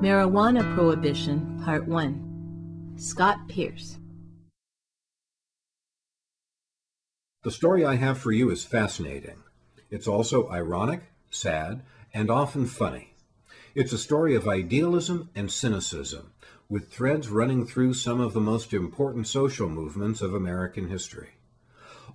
Marijuana Prohibition, Part 1. Scott Pearce. The story I have for you is fascinating. It's also ironic, sad, and often funny. It's a story of idealism and cynicism, with threads running through some of the most important social movements of American history.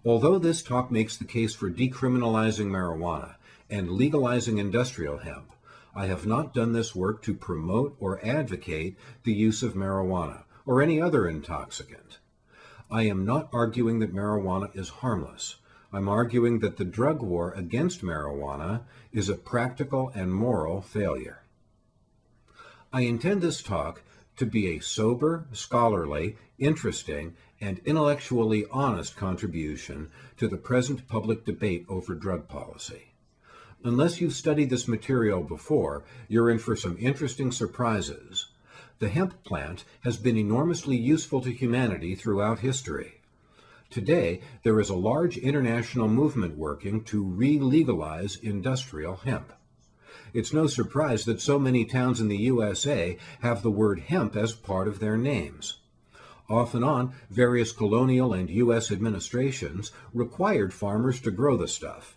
Although this talk makes the case for decriminalizing marijuana and legalizing industrial hemp, I have not done this work to promote or advocate the use of marijuana or any other intoxicant. I am not arguing that marijuana is harmless. I'm arguing that the drug war against marijuana is a practical and moral failure. I intend this talk to be a sober, scholarly, interesting, and intellectually honest contribution to the present public debate over drug policy. Unless you've studied this material before, you're in for some interesting surprises. The hemp plant has been enormously useful to humanity throughout history. Today, there is a large international movement working to re-legalize industrial hemp. It's no surprise that so many towns in the USA have the word hemp as part of their names. Off and on, various colonial and U.S. administrations required farmers to grow the stuff.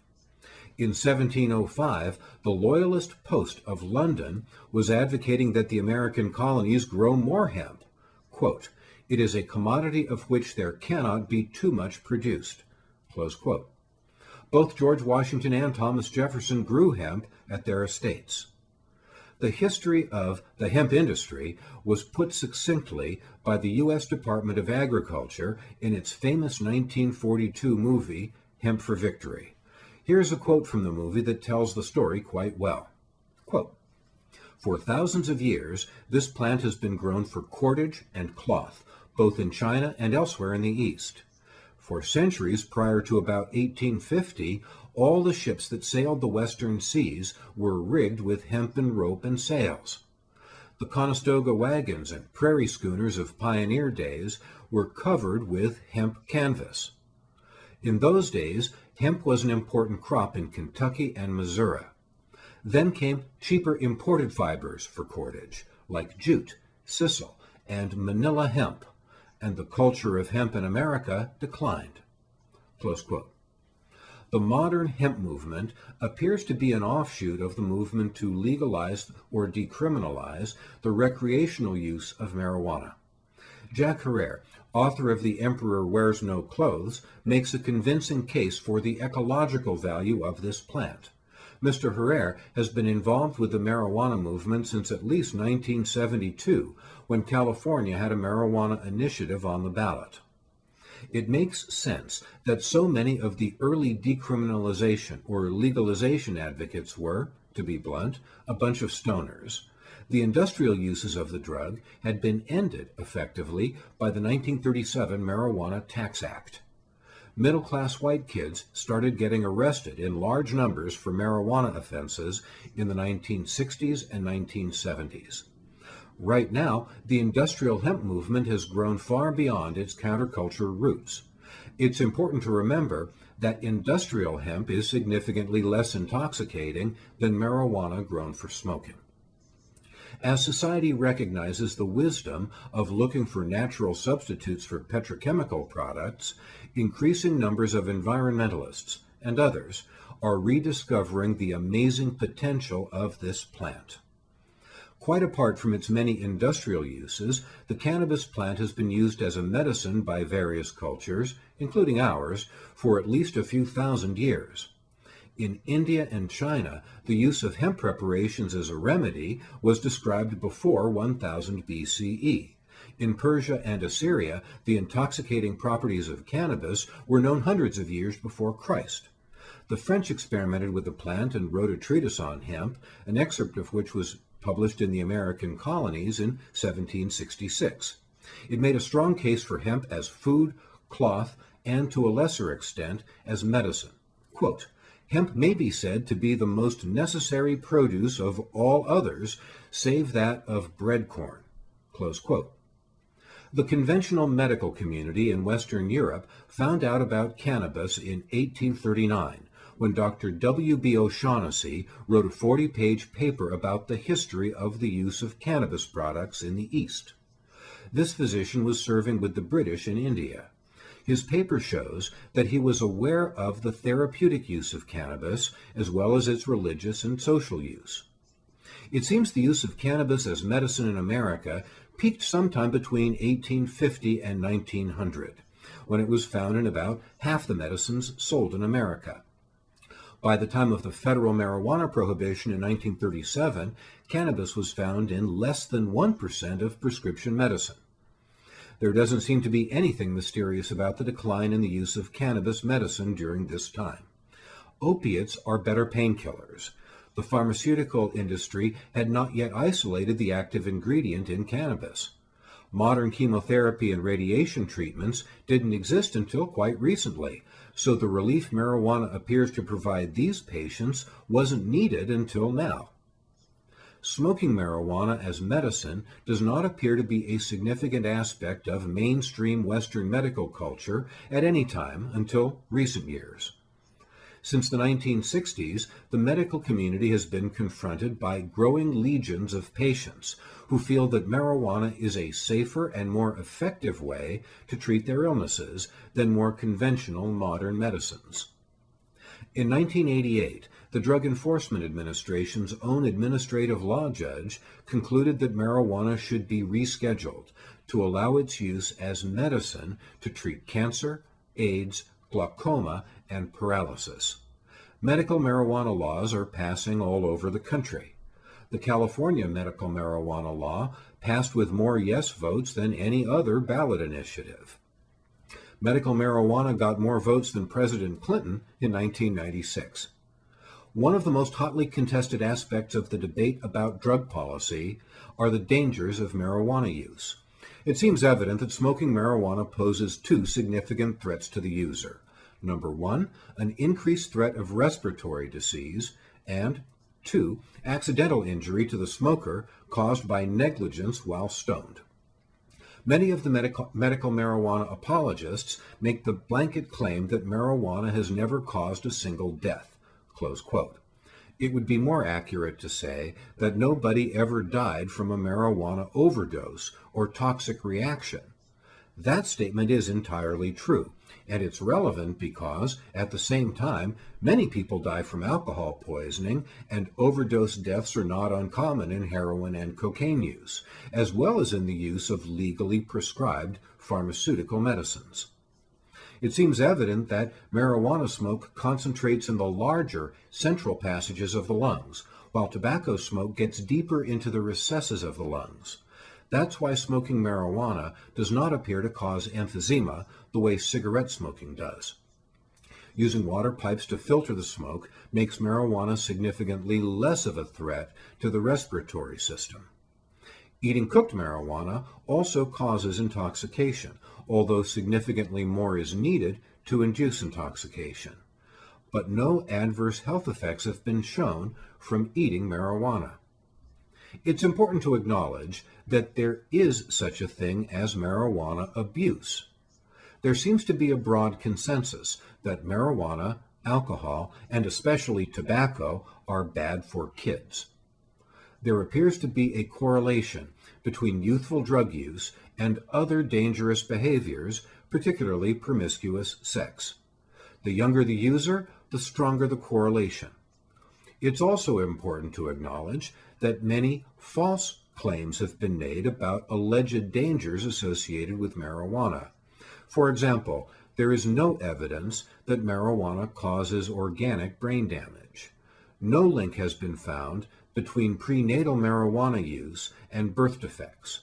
In 1705, the Loyalist Post of London was advocating that the American colonies grow more hemp. Quote, "It is a commodity of which there cannot be too much produced." Close quote. Both George Washington and Thomas Jefferson grew hemp at their estates. The history of the hemp industry was put succinctly by the U.S. Department of Agriculture in its famous 1942 movie, Hemp for Victory. Here's a quote from the movie that tells the story quite well. Quote, "For thousands of years, this plant has been grown for cordage and cloth, both in China and elsewhere in the East. For centuries prior to about 1850, all the ships that sailed the western seas were rigged with hempen rope and sails. The Conestoga wagons and prairie schooners of pioneer days were covered with hemp canvas. In those days, hemp was an important crop in Kentucky and Missouri. Then came cheaper imported fibers for cordage, like jute, sisal, and manila hemp, and the culture of hemp in America declined." Close quote. The modern hemp movement appears to be an offshoot of the movement to legalize or decriminalize the recreational use of marijuana. Jack Herer, author of The Emperor Wears No Clothes, makes a convincing case for the ecological value of this plant. Mr. Herer has been involved with the marijuana movement since at least 1972, when California had a marijuana initiative on the ballot. It makes sense that so many of the early decriminalization or legalization advocates were, to be blunt, a bunch of stoners. The industrial uses of the drug had been ended effectively by the 1937 Marijuana Tax Act. Middle-class white kids started getting arrested in large numbers for marijuana offenses in the 1960s and 1970s. Right now, the industrial hemp movement has grown far beyond its counterculture roots. It's important to remember that industrial hemp is significantly less intoxicating than marijuana grown for smoking. As society recognizes the wisdom of looking for natural substitutes for petrochemical products, increasing numbers of environmentalists and others are rediscovering the amazing potential of this plant. Quite apart from its many industrial uses, the cannabis plant has been used as a medicine by various cultures, including ours, for at least a few thousand years. In India and China, the use of hemp preparations as a remedy was described before 1000 BCE. In Persia and Assyria, the intoxicating properties of cannabis were known hundreds of years before Christ. The French experimented with the plant and wrote a treatise on hemp, an excerpt of which was published in the American colonies in 1766. It made a strong case for hemp as food, cloth, and to a lesser extent as medicine. Quote, "Hemp may be said to be the most necessary produce of all others, save that of bread corn." Close quote. The conventional medical community in Western Europe found out about cannabis in 1839, when Dr. W.B. O'Shaughnessy wrote a 40-page paper about the history of the use of cannabis products in the East. This physician was serving with the British in India. His paper shows that he was aware of the therapeutic use of cannabis as well as its religious and social use. It seems the use of cannabis as medicine in America peaked sometime between 1850 and 1900, when it was found in about half the medicines sold in America. By the time of the federal marijuana prohibition in 1937, cannabis was found in less than 1% of prescription medicine. There doesn't seem to be anything mysterious about the decline in the use of cannabis medicine during this time. Opiates are better painkillers. The pharmaceutical industry had not yet isolated the active ingredient in cannabis. Modern chemotherapy and radiation treatments didn't exist until quite recently, so the relief marijuana appears to provide these patients wasn't needed until now. Smoking marijuana as medicine does not appear to be a significant aspect of mainstream Western medical culture at any time until recent years. Since the 1960s, the medical community has been confronted by growing legions of patients who feel that marijuana is a safer and more effective way to treat their illnesses than more conventional modern medicines. In 1988, the Drug Enforcement Administration's own administrative law judge concluded that marijuana should be rescheduled to allow its use as medicine to treat cancer, AIDS, glaucoma, and paralysis. Medical marijuana laws are passing all over the country. The California medical marijuana law passed with more yes votes than any other ballot initiative. Medical marijuana got more votes than President Clinton in 1996. One of the most hotly contested aspects of the debate about drug policy are the dangers of marijuana use. It seems evident that smoking marijuana poses two significant threats to the user. Number one, an increased threat of respiratory disease, and 2, accidental injury to the smoker caused by negligence while stoned. Many of the medical marijuana apologists make the blanket claim that marijuana has never caused a single death, close quote. It would be more accurate to say that nobody ever died from a marijuana overdose or toxic reaction. That statement is entirely true, and it's relevant because, at the same time, many people die from alcohol poisoning, and overdose deaths are not uncommon in heroin and cocaine use, as well as in the use of legally prescribed pharmaceutical medicines. It seems evident that marijuana smoke concentrates in the larger central passages of the lungs, while tobacco smoke gets deeper into the recesses of the lungs. That's why smoking marijuana does not appear to cause emphysema the way cigarette smoking does. Using water pipes to filter the smoke makes marijuana significantly less of a threat to the respiratory system. Eating cooked marijuana also causes intoxication, although significantly more is needed to induce intoxication. But no adverse health effects have been shown from eating marijuana. It's important to acknowledge that there is such a thing as marijuana abuse. There seems to be a broad consensus that marijuana, alcohol, and especially tobacco are bad for kids. There appears to be a correlation between youthful drug use and other dangerous behaviors, particularly promiscuous sex. The younger the user, the stronger the correlation. It's also important to acknowledge that many false claims have been made about alleged dangers associated with marijuana. For example, there is no evidence that marijuana causes organic brain damage. No link has been found between prenatal marijuana use and birth defects.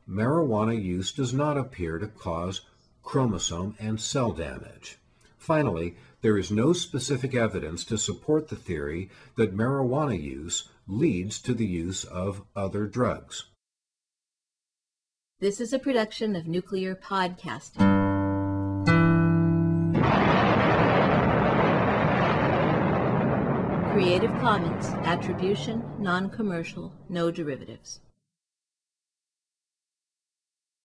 Marijuana use does not appear to cause chromosome and cell damage. Finally, there is no specific evidence to support the theory that marijuana use leads to the use of other drugs. This is a production of Nuclear Podcasting. Creative Commons Attribution, Non-Commercial, No Derivatives.